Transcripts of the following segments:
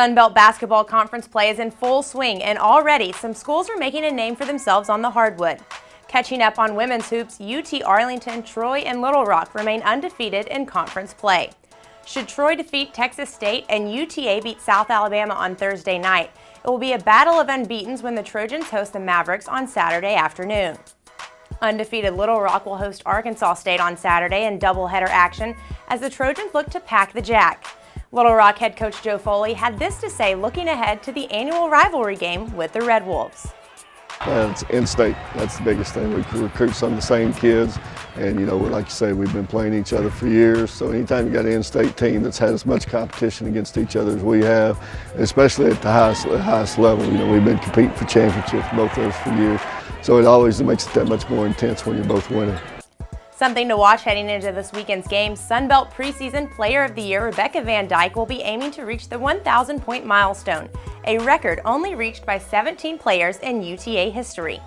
Sun Belt Basketball Conference play is in full swing, and already some schools are making a name for themselves on the hardwood. Catching up on women's hoops, UT Arlington, Troy, and Little Rock remain undefeated in conference play. Should Troy defeat Texas State and UTA beat South Alabama on Thursday night, it will be a battle of unbeatens when the Trojans host the Mavericks on Saturday afternoon. Undefeated Little Rock will host Arkansas State on Saturday in doubleheader action as the Trojans look to pack the Jack. Little Rock head coach Joe Foley had this to say looking ahead to the annual rivalry game with the Red Wolves. It's in-state. That's the biggest thing. We recruit some of the same kids, and like you say, we've been playing each other for years. So anytime you got an in-state team that's had as much competition against each other as we have, especially at the highest level, we've been competing for championships both of us for years. So it always makes it that much more intense when you're both winning. Something to watch heading into this weekend's game, Sun Belt Preseason Player of the Year Rebecca Van Dyke will be aiming to reach the 1,000-point milestone, a record only reached by 17 players in UTA history.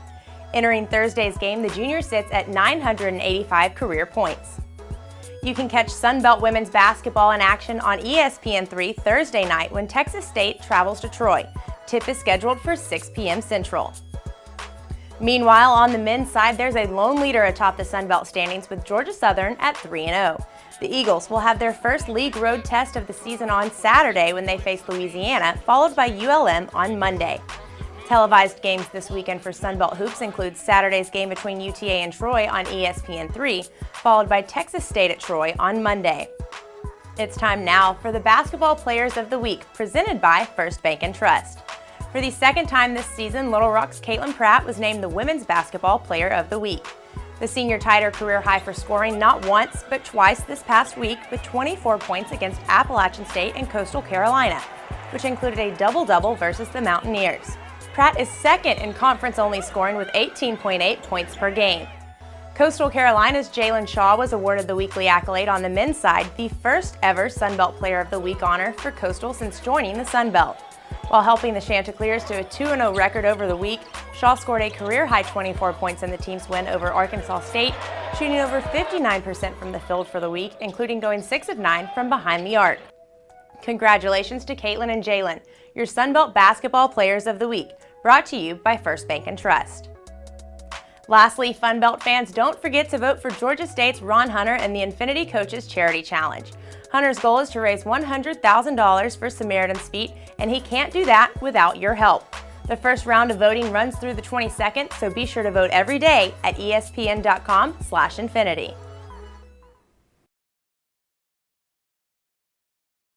Entering Thursday's game, the junior sits at 985 career points. You can catch Sun Belt women's basketball in action on ESPN3 Thursday night when Texas State travels to Troy. Tip is scheduled for 6 p.m. Central. Meanwhile, on the men's side, there's a lone leader atop the Sun Belt standings with Georgia Southern at 3-0. The Eagles will have their first league road test of the season on Saturday when they face Louisiana, followed by ULM on Monday. Televised games this weekend for Sun Belt Hoops include Saturday's game between UTA and Troy on ESPN3, followed by Texas State at Troy on Monday. It's time now for the Basketball Players of the Week, presented by First Bank & Trust. For the second time this season, Little Rock's Caitlin Pratt was named the Women's Basketball Player of the Week. The senior tied her career high for scoring not once, but twice this past week with 24 points against Appalachian State and Coastal Carolina, which included a double-double versus the Mountaineers. Pratt is second in conference-only scoring with 18.8 points per game. Coastal Carolina's Jalen Shaw was awarded the weekly accolade on the men's side, the first ever Sun Belt Player of the Week honor for Coastal since joining the Sun Belt. While helping the Chanticleers to a 2-0 record over the week, Shaw scored a career-high 24 points in the team's win over Arkansas State, shooting over 59% from the field for the week, including going 6 of 9 from behind the arc. Congratulations to Caitlin and Jalen, your Sun Belt Basketball Players of the Week, brought to you by First Bank & Trust. Lastly, Fun Belt fans, don't forget to vote for Georgia State's Ron Hunter and the Infinity Coaches Charity Challenge. Hunter's goal is to raise $100,000 for Samaritan's Feet, and he can't do that without your help. The first round of voting runs through the 22nd, so be sure to vote every day at espn.com/infinity.